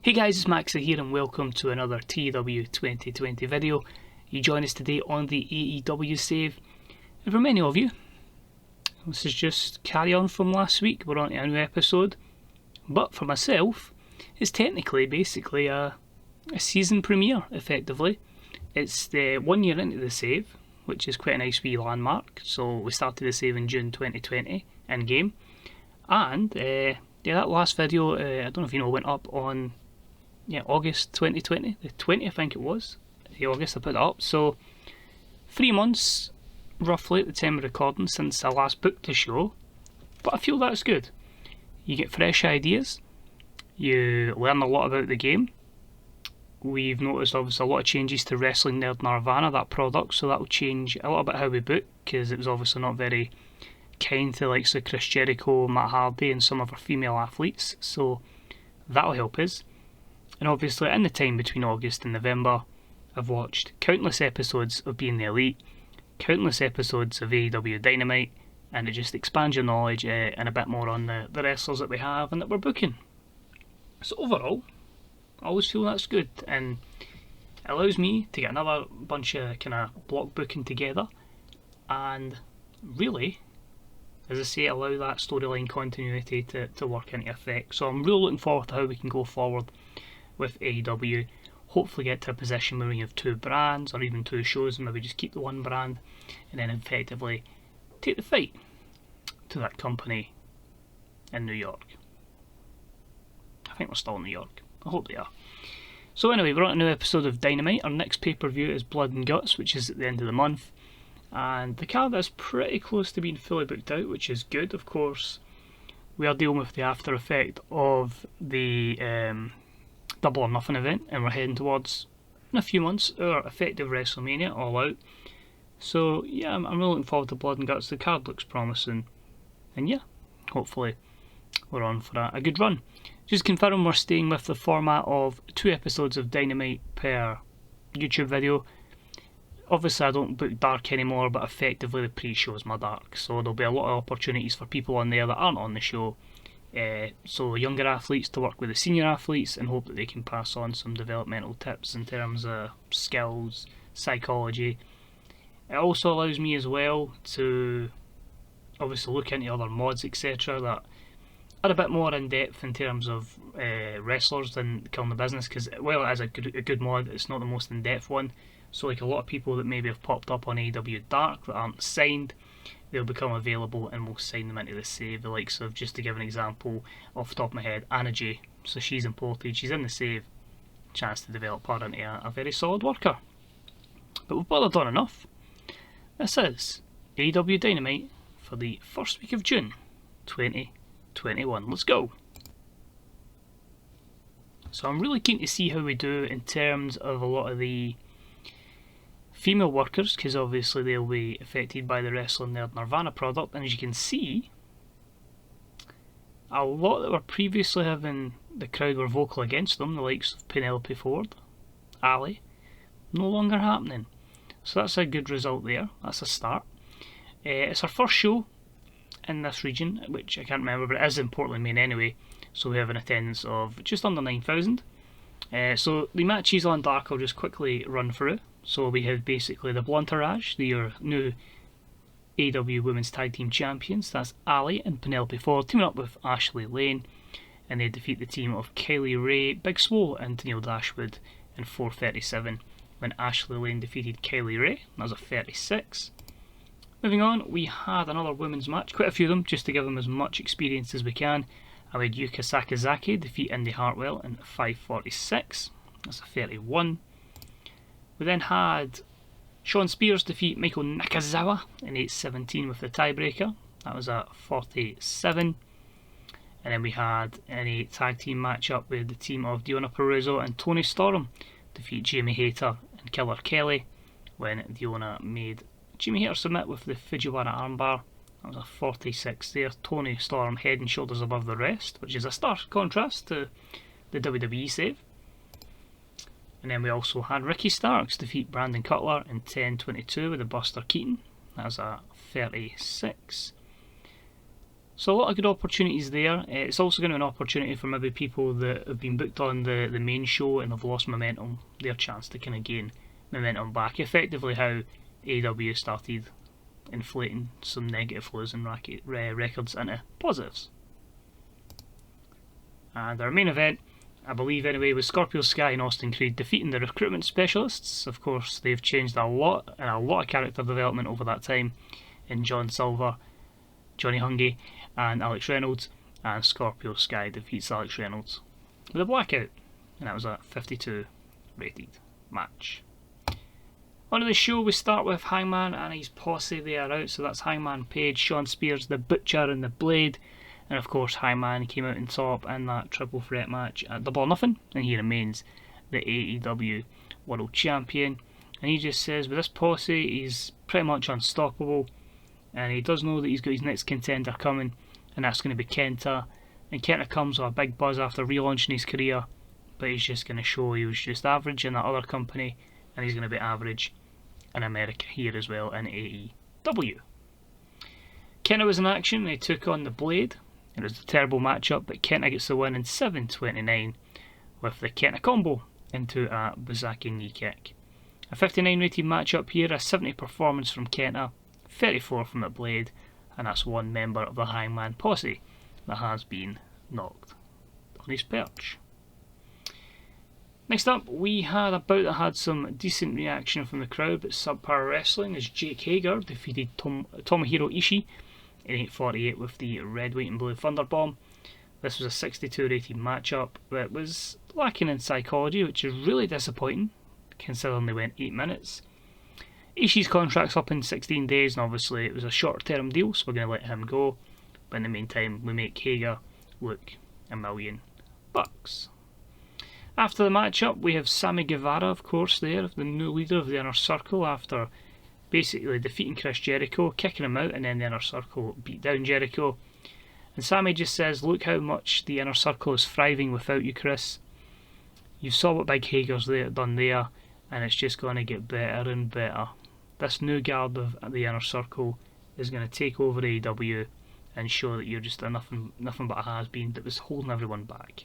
Hey guys, it's Moxley here and welcome to another TEW2020 video. You join us today on the AEW save, and for many of you, this is just carry on from last week. We're on to a new episode, but for myself, it's technically basically a season premiere, effectively. It's the 1 year into the save, which is quite a nice wee landmark. So we started the save in June 2020 in game, and that last video, I don't know if you know, went up on August 2020, the 20th I think it was, the August I put it up. So 3 months roughly at the time of recording since I last booked the show, but I feel that's good. You get fresh ideas, you learn a lot about the game. We've noticed obviously a lot of changes to Wrestling Nerd Nirvana, that product, so that will change a little bit how we book, because it was obviously not very kind to like Chris Jericho, Matt Hardy and some of our female athletes, so that'll help us. And obviously in the time between August and November, I've watched countless episodes of Being the Elite, countless episodes of AEW Dynamite, and it just expands your knowledge and a bit more on the wrestlers that we have and that we're booking. So overall, I always feel that's good, and it allows me to get another bunch of kind of block booking together, and really, as I say, allow that storyline continuity to work into effect. So I'm really looking forward to how we can go forward with AEW, hopefully get to a position where we have 2 brands or even 2 shows, and maybe just keep the 1 brand and then effectively take the fight to that company in New York. I think we're still in New York, I hope they are. So anyway, we're on a new episode of Dynamite. Our next pay-per-view is Blood and Guts, which is at the end of the month, and the card is pretty close to being fully booked out, which is good. Of course, we are dealing with the after effect of the Double or Nothing event, and we're heading towards, in a few months, our effective WrestleMania All Out. So yeah, I'm really looking forward to Blood and Guts. The card looks promising, and yeah, hopefully we're on for a good run. Just confirm we're staying with the format of 2 episodes of Dynamite per YouTube video. Obviously I don't book Dark anymore, but effectively the pre-show is my Dark, so there'll be a lot of opportunities for people on there that aren't on the show. So younger athletes to work with the senior athletes and hope that they can pass on some developmental tips in terms of skills, psychology. It also allows me as well to obviously look into other mods, etc., that are a bit more in depth in terms of wrestlers than Killing the Business, because while it is a good mod, it's not the most in depth one. So like a lot of people that maybe have popped up on AEW Dark that aren't signed, they'll become available and we'll sign them into the save. The likes of, just to give an example off the top of my head, Anna J. So she's imported, she's in the save, chance to develop her into a very solid worker. But we've bothered on enough. This is AEW Dynamite for the first week of June 2021. Let's go! So I'm really keen to see how we do in terms of a lot of the female workers, because obviously they'll be affected by the Wrestling Nerd Nirvana product, and as you can see, a lot that were previously having the crowd were vocal against them, the likes of Penelope Ford, Ali, no longer happening. So that's a good result there, that's a start. It's our first show in this region, which I can't remember, but it is in Portland, Maine anyway, so we have an attendance of just under 9,000. So the matches on Dark I'll just quickly run through. So we have basically the Blunterage, your new AEW Women's Tag Team Champions. That's Ali and Penelope Ford teaming up with Ashley Lane, and they defeat the team of Kylie Ray, Big Swole and Tennille Dashwood in 4:37 when Ashley Lane defeated Kylie Ray. That was a 36. Moving on, we had another women's match, quite a few of them, just to give them as much experience as we can. I had Yuka Sakazaki defeat Indy Hartwell in 5:46. That's a 31. We then had Shawn Spears defeat Michael Nakazawa in 8:17 with the tiebreaker. That was a 47. And then we had a tag team matchup with the team of Deonna Purrazzo and Toni Storm defeat Jamie Hayter and Killer Kelly when Deonna made Jamie Hayter submit with the Fujiwara armbar. That was a 46 there. Toni Storm head and shoulders above the rest, which is a stark contrast to the WWE save. And then we also had Ricky Starks defeat Brandon Cutler in 10:22 with a Buster Keaton. That was a 36. So a lot of good opportunities there. It's also going to be an opportunity for maybe people that have been booked on the main show and have lost momentum, their chance to kind of gain momentum back. Effectively how AEW started inflating some negative losing records into positives. And our main event, I believe anyway, was Scorpio Sky and Austin Creed defeating the Recruitment Specialists. Of course, they've changed a lot, and a lot of character development over that time in John Silver, Johnny Hungy and Alex Reynolds, and Scorpio Sky defeats Alex Reynolds with a blackout, and that was a 52 rated match. On to the show, we start with Hangman and his posse. They are out, so that's Hangman Page, Shawn Spears, the Butcher and the Blade, and of course Hangman came out on top in that triple threat match at Double or Nothing, and he remains the AEW World Champion. And he just says with this posse he's pretty much unstoppable, and he does know that he's got his next contender coming, and that's going to be Kenta. And Kenta comes with a big buzz after relaunching his career, but he's just going to show he was just average in that other company, and he's going to be average in America here as well in AEW. Kenna was in action, and he took on the Blade. It was a terrible matchup, but Kenta gets the win in 7:29 with the Kenta combo into a Bazaki knee kick. A 59 rated matchup here, a 70 performance from Kenta, 34 from the Blade, and that's one member of the Hangman posse that has been knocked on his perch. Next up, we had a bout that had some decent reaction from the crowd, but subpar wrestling as Jake Hagar defeated Tomohiro Ishii in 8:48 with the red, white and blue Thunderbomb. This was a 62 rated matchup that was lacking in psychology, which is really disappointing considering they went 8 minutes. Ishii's contract's up in 16 days, and obviously it was a short term deal, so we're going to let him go, but in the meantime we make Hagar look $1 million. After the matchup, we have Sammy Guevara, of course, there, the new leader of the Inner Circle, after basically defeating Chris Jericho, kicking him out, and then the Inner Circle beat down Jericho. And Sammy just says, look how much the Inner Circle is thriving without you, Chris. You saw what Big Hagar's done there, and it's just going to get better and better. This new guard of the Inner Circle is going to take over AEW and show that you're just nothing but a has-been that was holding everyone back.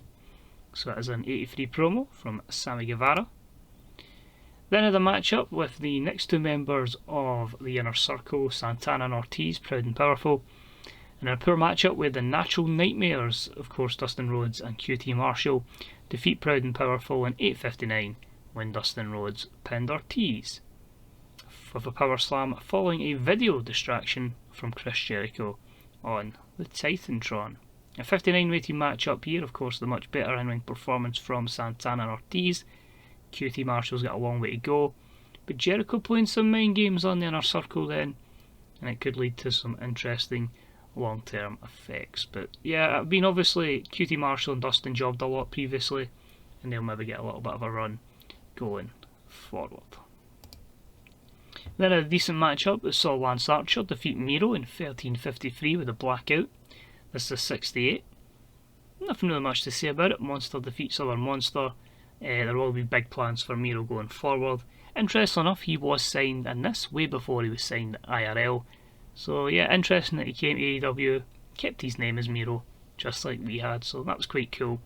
So that is an 83 promo from Sammy Guevara. Then in the matchup with the next two members of the Inner Circle, Santana and Ortiz, Proud and Powerful. And in a poor matchup with the Natural Nightmares, of course Dustin Rhodes and QT Marshall, defeat Proud and Powerful in 8:59 when Dustin Rhodes pinned Ortiz with a power slam following a video distraction from Chris Jericho on the Titantron. A 59 rated matchup here, of course the much better in-ring performance from Santana and Ortiz. QT Marshall's got a long way to go, but Jericho playing some mind games on the Inner Circle then, and it could lead to some interesting long-term effects. But yeah, I mean obviously QT Marshall and Dustin jobbed a lot previously, and they'll maybe get a little bit of a run going forward. Then a decent matchup that saw Lance Archer defeat Miro in 13:53 with a blackout. This is a 68. Nothing really much to say about it. Monster defeats other monster. There will be big plans for Miro going forward. Interesting enough, he was signed in this way before he was signed at IRL. So yeah, interesting that he came to AEW, kept his name as Miro, just like we had, so that was quite cool.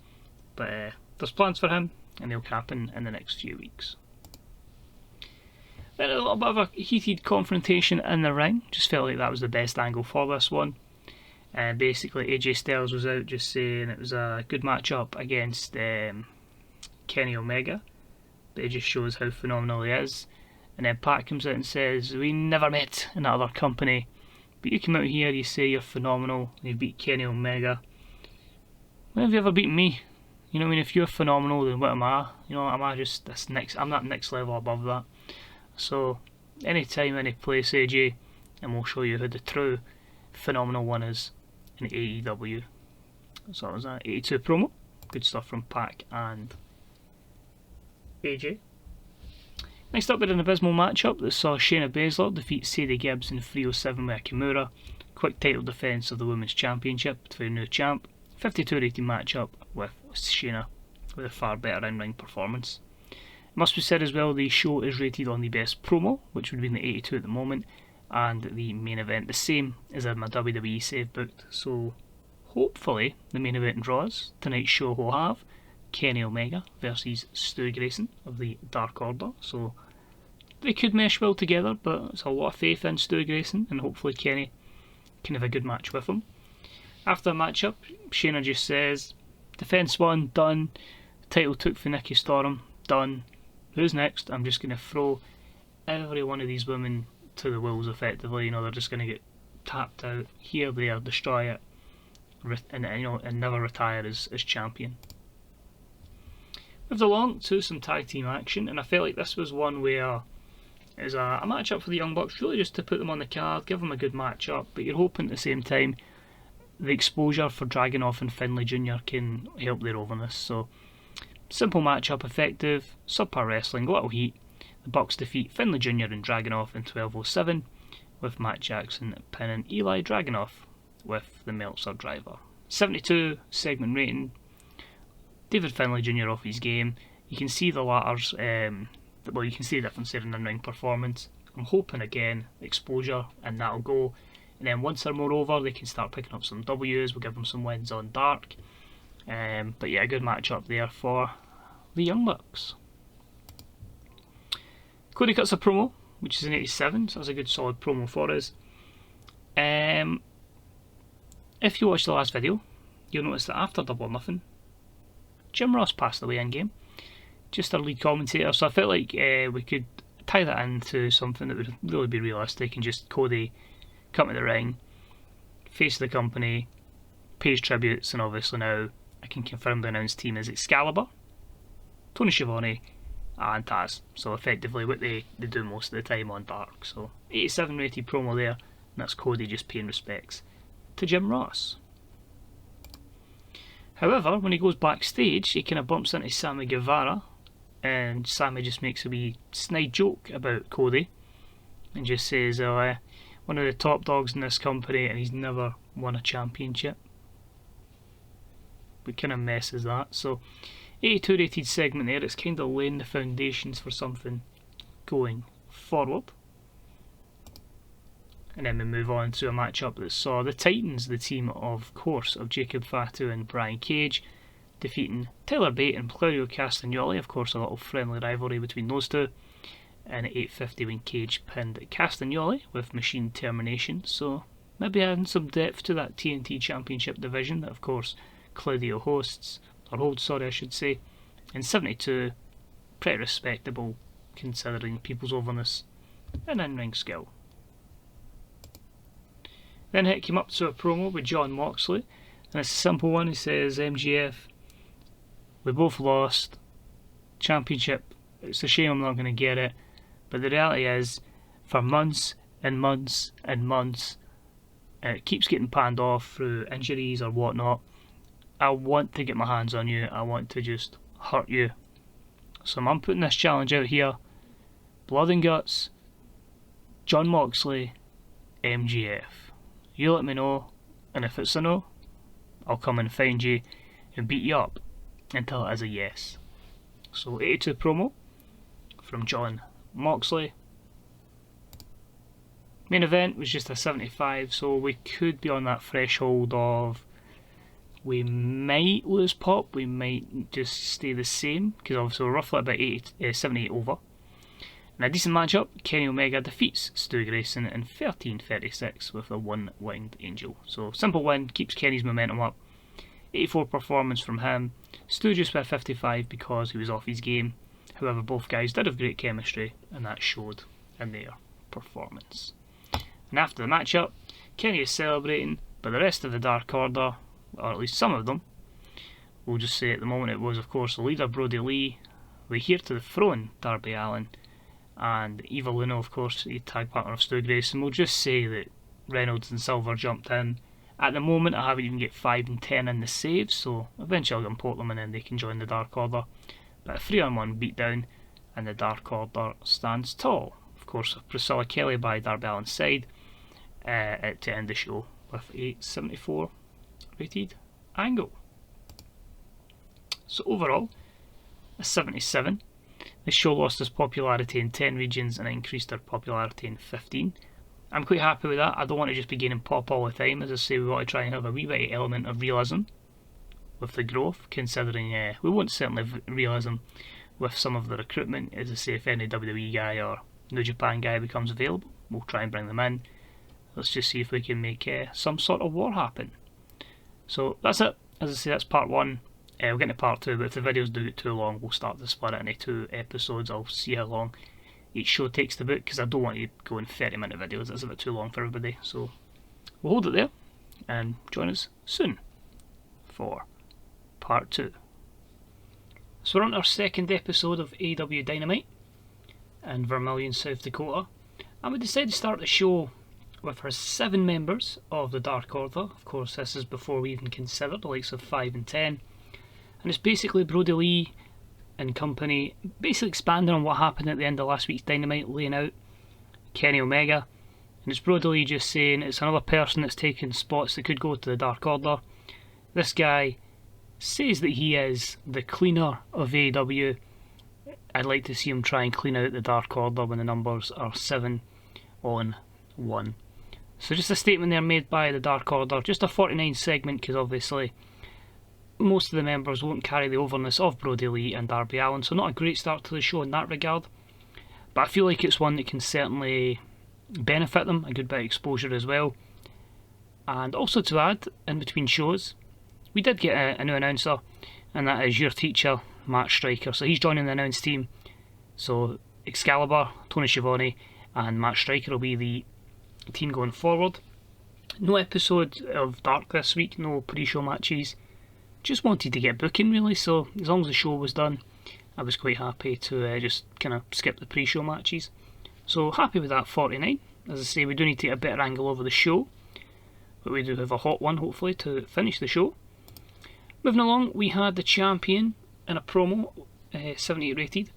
But there's plans for him, and they'll happen in the next few weeks. Then a little bit of a heated confrontation in the ring. Just felt like that was the best angle for this one. Basically AJ Styles was out just saying it was a good matchup against Kenny Omega, but it just shows how phenomenal he is. And then Pat comes out and says, we never met in that other company, but you come out here, you say you're phenomenal, and you beat Kenny Omega. When have you ever beaten me? You know what I mean? If you're phenomenal, then what am I? You know, am I just this next? I'm that next level above that. So anytime, any place, AJ, and we'll show you who the true phenomenal one is in AEW. So that was an 82 promo. Good stuff from Pac and AJ. Next up, we had an abysmal matchup that saw Shayna Baszler defeat Sadie Gibbs in 3:07 with a Kimura. Quick title defence of the Women's Championship for the new champ. 52 rated matchup with Shayna with a far better in-ring performance. It must be said as well, the show is rated on the best promo, which would be in the 82 at the moment, and the main event the same as in my WWE save booked. So hopefully the main event draws. Tonight's show will have Kenny Omega versus Stu Grayson of the Dark Order. So they could mesh well together, but it's a lot of faith in Stu Grayson, and hopefully Kenny can have a good match with him. After the matchup, Shayna just says, defense won, done. Title took for Nikki Storm, done. Who's next? I'm just going to throw every one of these women to the wolves effectively. They're just going to get tapped out here, there, destroy it, and never retire as champion. Moved along to some tag team action, and I felt like this was one where it was a match-up for the Young Bucks, really just to put them on the card, give them a good match-up, but you're hoping at the same time the exposure for Dragunov and Finlay Jr. can help their overness. So simple match-up, effective, subpar wrestling, little heat. The Bucks defeat Finlay Jr. and Dragunov in 12:07, with Matt Jackson pinning Eli Dragunov with the Meltzer driver. 72 segment rating. David Finlay Jr. off his game. You can see the latter's, you can see the difference there in the ring performance. I'm hoping again, exposure, and that'll go. And then once they're more over, they can start picking up some W's. We'll give them some wins on Dark. But yeah, a good match up there for the Young Bucks. Cody cuts a promo, which is an 87, so that's a good solid promo for us. If you watched the last video, you'll notice that after Double or Nothing, Jim Ross passed away in game, just our lead commentator. So I felt like we could tie that into something that would really be realistic, and just Cody come to the ring, face the company, pays tributes, and obviously now I can confirm the announced team is Excalibur, Tony Schiavone, and Taz. So effectively what they do most of the time on Dark. So 87 rated promo there, and that's Cody just paying respects to Jim Ross. However, when he goes backstage, he kind of bumps into Sammy Guevara, and Sammy just makes a wee snide joke about Cody, and just says, one of the top dogs in this company, and he's never won a championship. What kind of mess is that? So 82 rated segment there. It's kind of laying the foundations for something going forward. And then we move on to a matchup that saw the Titans, the team of course of Jacob Fatu and Brian Cage, defeating Taylorbait and Claudio Castagnoli. Of course, a little friendly rivalry between those two. And at 8:50 when Cage pinned Castagnoli with machine termination. So maybe adding some depth to that TNT Championship division that of course Claudio holds, I should say. And 72, pretty respectable considering people's overness and in-ring skill. Then Hick came up to a promo with John Moxley, and it's a simple one. He says, MGF, we both lost. Championship, it's a shame I'm not going to get it, but the reality is, for months and months and months, and it keeps getting panned off through injuries or whatnot, I want to get my hands on you. I want to just hurt you. So I'm putting this challenge out here. Blood and Guts, John Moxley, MGF. You let me know, and if it's a no, I'll come and find you and beat you up until it is a yes. So 82 promo from John Moxley. Main event was just a 75, so we could be on that threshold of we might lose pop, we might just stay the same, because obviously we're roughly about 78 over. In a decent matchup, Kenny Omega defeats Stu Grayson in 13:36 with a one-winged angel. So simple win, keeps Kenny's momentum up. 84 performance from him. Stu just by 55 because he was off his game. However, both guys did have great chemistry, and that showed in their performance. And after the matchup, Kenny is celebrating, but the rest of the Dark Order, or at least some of them, we'll just say at the moment it was of course the leader Brody Lee, the heir to the throne Darby Allin, and Eva Luna, of course, the tag partner of Stu Grayson. We'll just say that Reynolds and Silver jumped in. At the moment I haven't even get 5 and 10 in the saves, so eventually I'll import them and then they can join the Dark Order. But a 3-on-1 beatdown, and the Dark Order stands tall. Of course, Priscilla Kelly by Darby Allin's side to end the show with a 74 rated angle. So overall, a 77. The show lost its popularity in 10 regions and increased their popularity in 15. I'm quite happy with that. I don't want to just be gaining pop all the time. As I say, we want to try and have a wee bit of element of realism with the growth, considering we won't certainly have realism with some of the recruitment. As I say, if any WWE guy or New Japan guy becomes available, we'll try and bring them in. Let's just see if we can make some sort of war happen. So that's it. As I say, that's part 1. We'll get into part 2, but if the videos do get too long, we'll start to split it into 2 episodes. I'll see how long each show takes to book, because I don't want to go in 30-minute videos. That's a bit too long for everybody. So we'll hold it there and join us soon for part 2. So we're on our 2nd episode of AEW Dynamite in Vermilion, South Dakota, and we decided to start the show with our 7 members of the Dark Order. Of course, this is before we even consider the likes of 5 and 10, and it's basically Brody Lee and company basically expanding on what happened at the end of last week's Dynamite, laying out Kenny Omega, and it's Brody Lee just saying it's another person that's taken spots that could go to the Dark Order. This guy says that he is the cleaner of AEW. I'd like to see him try and clean out the Dark Order when the numbers are 7-1. So just a statement there made by the Dark Order, just a 49 segment, because obviously most of the members won't carry the overness of Brody Lee and Darby Allin, so not a great start to the show in that regard, but I feel like it's one that can certainly benefit them, a good bit of exposure as well. And also to add, in between shows, we did get a new announcer, and that is your teacher, Matt Striker. So he's joining the announce team, so Excalibur, Tony Schiavone and Matt Striker will be the team going forward. No episode of Dark this week, no pre-show matches. Just wanted to get booking really, so as long as the show was done, I was quite happy to just kind of skip the pre-show matches. So happy with that 49. As I say, we do need to get a better angle over the show, but we do have a hot one hopefully to finish the show. Moving along, we had the champion in a promo, 78 rated.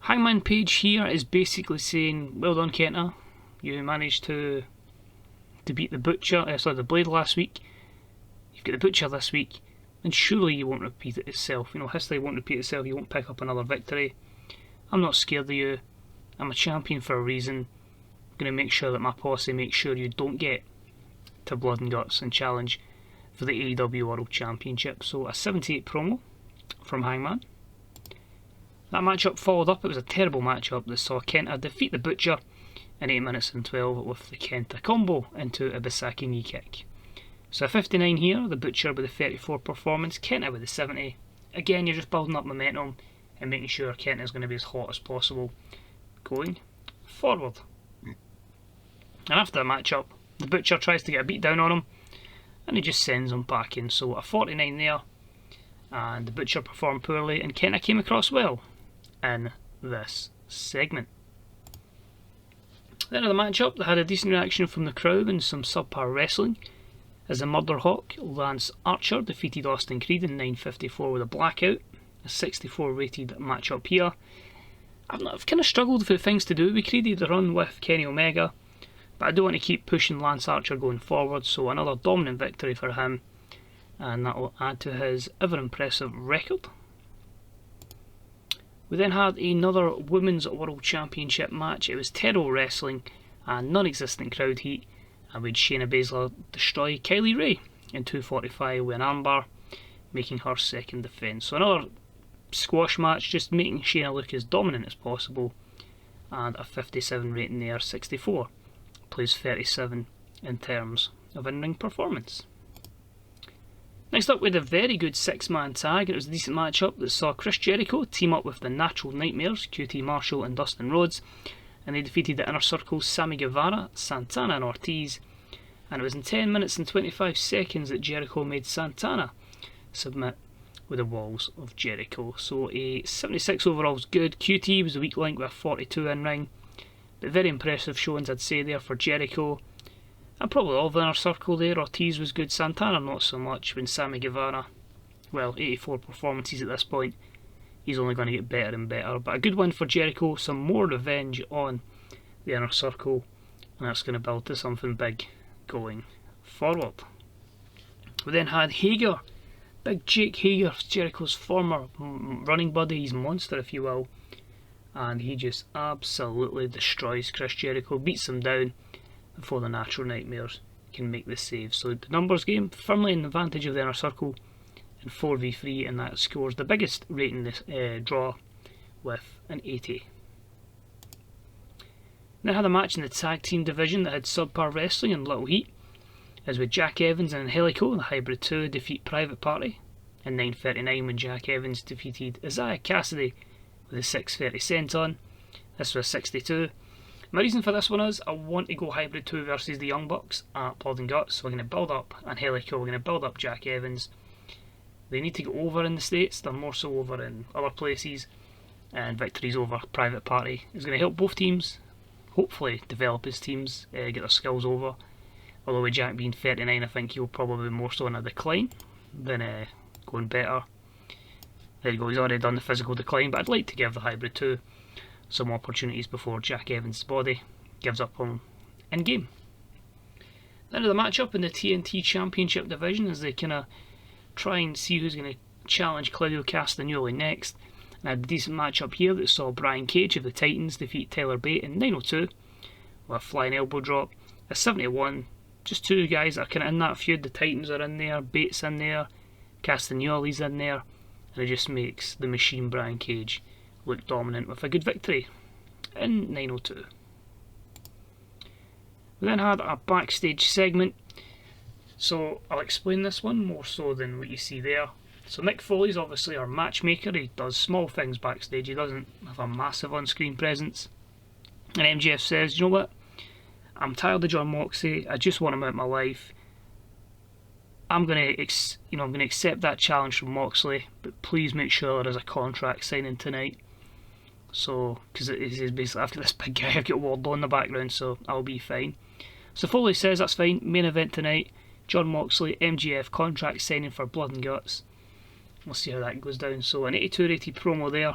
Hangman Page here is basically saying, well done Kenna, you managed to beat the Butcher, the Blade last week, you've got the Butcher this week, and surely you won't repeat it itself. You know, history won't repeat itself, you won't pick up another victory. I'm not scared of you, I'm a champion for a reason. I'm going to make sure that my posse makes sure you don't get to Blood and Guts and challenge for the AEW World Championship. So a 78 promo from Hangman. That matchup followed up, it was a terrible matchup that saw Kenta defeat the Butcher in 8 minutes and 12 with the Kenta combo into a Bisaki knee kick. So a 59 here, the Butcher with a 34 performance, Kenta with a 70. Again, you're just building up momentum and making sure Kenta's going to be as hot as possible going forward. And after the matchup, the Butcher tries to get a beat down on him, and he just sends him packing. So a 49 there, and the Butcher performed poorly, and Kenta came across well in this segment. Then in the matchup, they had a decent reaction from the crowd and some subpar wrestling, as the Murder Hawk, Lance Archer, defeated Austin Creed in 9:54 with a blackout. A 64 rated matchup here. I've kind of struggled for things to do with Creed. He had a run with Kenny Omega, but I do want to keep pushing Lance Archer going forward, so another dominant victory for him, and that will add to his ever impressive record. We then had another Women's World Championship match. It was terrible wrestling and non-existent crowd heat, and we had Shayna Baszler destroy Kylie Ray in 2:45 with an armbar, making her second defence. So another squash match, just making Shayna look as dominant as possible, and a 57 rating there, 64 plays 37 in terms of in-ring performance. Next up, we had a very good 6-man tag, and it was a decent matchup that saw Chris Jericho team up with the Natural Nightmares, QT Marshall and Dustin Rhodes, and they defeated the Inner Circle's Sammy Guevara, Santana and Ortiz, and it was in 10 minutes and 25 seconds that Jericho made Santana submit with the Walls of Jericho. So a 76 overall was good. QT was a weak link with a 42 in-ring, but very impressive showings I'd say there for Jericho. And probably all of the Inner Circle there. Ortiz was good, Santana not so much, when Sammy Guevara, well, 84 performances at this point, he's only going to get better and better. But a good win for Jericho, some more revenge on the Inner Circle, and that's going to build to something big going forward. We then had Hagar, Big Jake Hagar, Jericho's former running buddy, his monster if you will, and he just absolutely destroys Chris Jericho, beats him down, before the Natural Nightmares can make the save. So the numbers game firmly in the advantage of the inner circle in 4v3, and that scores the biggest rating this draw with an 80. Then I had a match in the tag team division that had subpar wrestling and little heat, as with Jack Evans and Angelico, the Hybrid 2 defeat Private Party in 9:39 when Jack Evans defeated Isaiah Cassidy with a 6:30 senton. This was 62. My reason for this one is I want to go Hybrid 2 versus the Young Bucks at Blood and Guts, so we're going to build up Angelico, we're going to build up Jack Evans. They need to go over in the States, they're more so over in other places, and victories over Private Party is going to help both teams hopefully develop his teams, get their skills over. Although with Jack being 39, I think he'll probably be more so in a decline than going better. There you go, he's already done the physical decline, but I'd like to give the Hybrid 2 some opportunities before Jack Evans' body gives up on him in game. Then the matchup in the TNT Championship division as they kind of try and see who's going to challenge Claudio Castagnoli next. And I had a decent matchup here that saw Brian Cage of the Titans defeat Taylorbait in 9:02 with a flying elbow drop. A 71, just two guys that are kind of in that feud. The Titans are in there, Bates in there, Castagnoli's in there, and it just makes the machine Brian Cage look dominant with a good victory in 9:02. We then had a backstage segment, so I'll explain this one more so than what you see there. So Mick Foley's obviously our matchmaker, he does small things backstage, he doesn't have a massive on-screen presence. And MJF says, you know what, I'm tired of John Moxley, I just want him out of my life. I'm going to accept that challenge from Moxley, but please make sure there is a contract signing tonight. So, because it is basically, I've got this big guy, I've got Wardlow in the background, so I'll be fine. So Foley says that's fine, main event tonight, John Moxley, MJF contract signing for Blood and Guts. We'll see how that goes down. So an 82 rated promo there,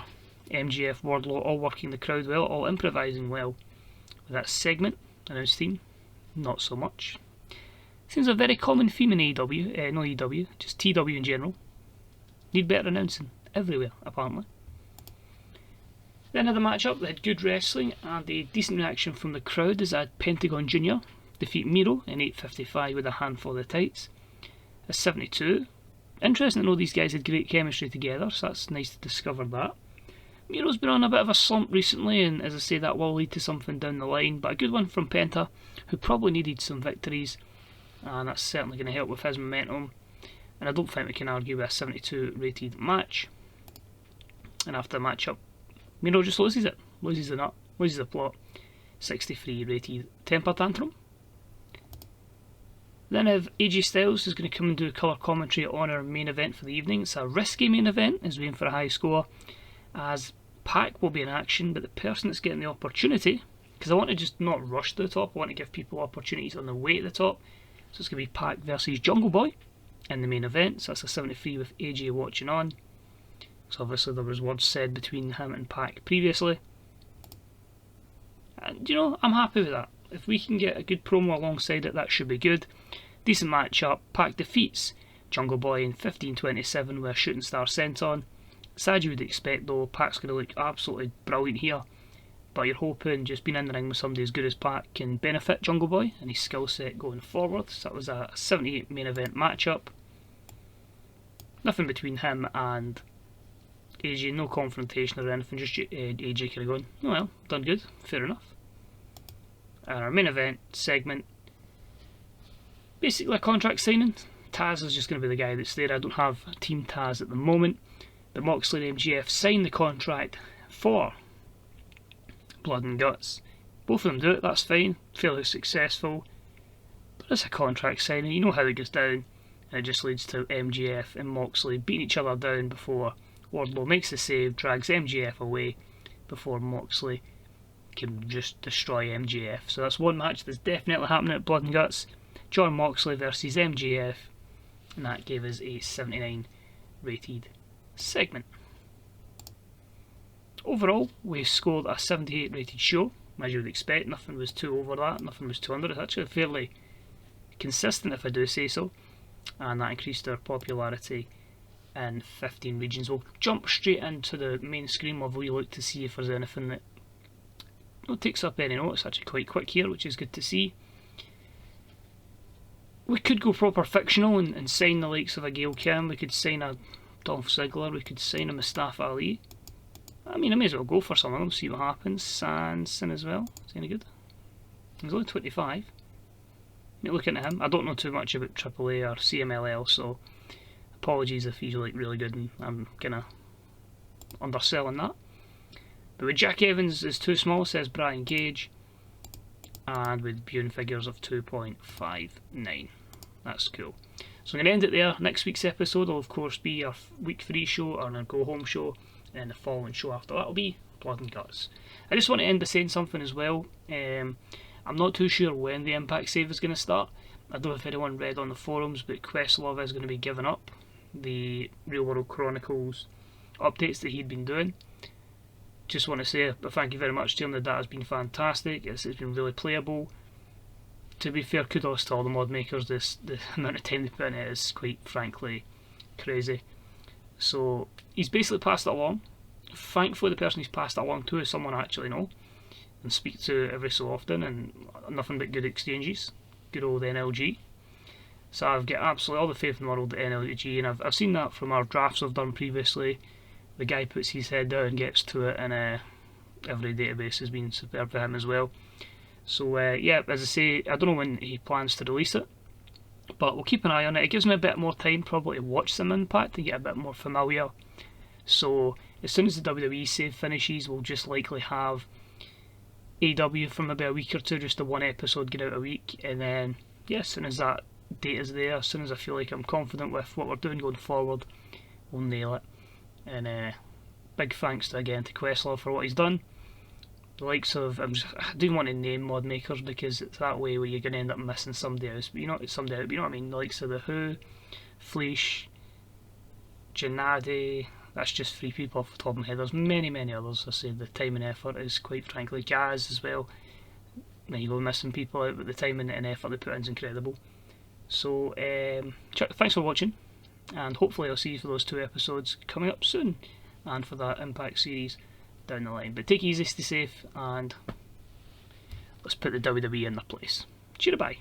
MJF, Wardlow all working the crowd well, all improvising well. With that segment, announced theme, not so much. Seems a very common theme in AEW, not AEW, just TW in general. Need better announcing everywhere, apparently. Then had the matchup that had good wrestling and a decent reaction from the crowd as I had Pentagon Jr. defeat Miro in 8:55 with a handful of the tights. A 72. Interesting to know these guys had great chemistry together, so that's nice to discover that. Miro's been on a bit of a slump recently, and as I say, that will lead to something down the line, but a good one from Penta, who probably needed some victories, and that's certainly going to help with his momentum. And I don't think we can argue with a 72 rated match. And after the matchup, Miro just loses it, loses the nut, loses the plot. 63 rated temper tantrum. Then if AJ Styles is going to come and do colour commentary on our main event for the evening. It's a risky main event as we aim for a high score, as Pac will be in action, but the person that's getting the opportunity, because I want to just not rush to the top, I want to give people opportunities on the way to the top, so it's going to be Pac versus Jungleboy in the main event. So that's a 73 with AJ watching on. So obviously there was words said between him and Pac previously, and you know, I'm happy with that. If we can get a good promo alongside it, that should be good. Decent matchup. Pac defeats Jungleboy in 15:27 with a shooting star senton. Sad you would expect though, Pac's going to look absolutely brilliant here, but you're hoping just being in the ring with somebody as good as Pac can benefit Jungleboy and his skill set going forward. So that was a 78 main event matchup. Nothing between him and AJ, no confrontation or anything, just AJ kind of going, oh well, done good, fair enough. And our main event segment, basically a contract signing. Taz is just going to be the guy that's there. I don't have Team Taz at the moment, but Moxley and MJF signed the contract for Blood and Guts. Both of them do it, that's fine, fairly successful, but it's a contract signing, you know how it goes down, and it just leads to MJF and Moxley beating each other down before Wardlow makes the save, drags MJF away before Moxley can just destroy MJF. So that's one match that's definitely happening at Blood and Guts. John Moxley versus MJF, and that gave us a 79 rated segment. Overall, we scored a 78 rated show, as you would expect. Nothing was too over that, nothing was too under. It's actually fairly consistent, if I do say so, and that increased our popularity in 15 regions. We'll jump straight into the main screen. We'll have a wee look to see if there's anything that takes up any notes. Actually quite quick here, which is good to see. we could go proper fictional and sign the likes of a Gail Kim, we could sign a Dolph Ziggler, we could sign a Mustafa Ali. I mean, I may as well go for some of them, see what happens. Sanson as well, is he any good? He's only 25. Looking at him, I don't know too much about AAA or CMLL, so apologies if he's like really good and I'm kinda underselling that. But with Jack Evans is too small, says Brian Gage, and with viewing figures of 2.59. That's cool. So I'm going to end it there. Next week's episode will of course be our week 3 show, or our go home show, and the following show after that will be Blood and Guts. I just want to end by saying something as well. I'm not too sure when the Impact save is going to start. I don't know if anyone read on the forums, but Questlove is going to be giving up the Real World Chronicles updates that he'd been doing. Just want to say a thank you very much to him. The data's been fantastic. It's been really playable. To be fair, kudos to all the mod makers. The amount of time they put in it is quite frankly crazy. So he's basically passed it along. Thankfully, the person he's passed it along to is someone I actually know and speak to every so often, and nothing but good exchanges. Good old NLG. So I've got absolutely all the faith in the world in NLG, and I've seen that from our drafts I've done previously. The guy puts his head down and gets to it, and every database has been superb for him as well. So yeah, as I say, I don't know when he plans to release it, but we'll keep an eye on it. It gives me a bit more time probably to watch some Impact and get a bit more familiar. So as soon as the WWE save finishes, we'll just likely have AEW from maybe a week or two, just the one episode get out a week, and then yeah, as soon as that date is there, as soon as I feel like I'm confident with what we're doing going forward, we'll nail it. And big thanks again to Questlove for what he's done. The likes of, I do want to name mod makers because it's that way where you're going to end up missing somebody else, but you know what I mean. The likes of the Who, Fleisch, Gennady. That's just 3 people off the top of my head. There's many others. I say the time and effort is quite frankly Gaz as well. There you go, missing people out, but the time and effort they put in is incredible. So thanks for watching, and hopefully I'll see you for those 2 episodes coming up soon, and for that Impact series down the line. But take it easy, stay safe, and let's put the WWE in their place. Cheer bye.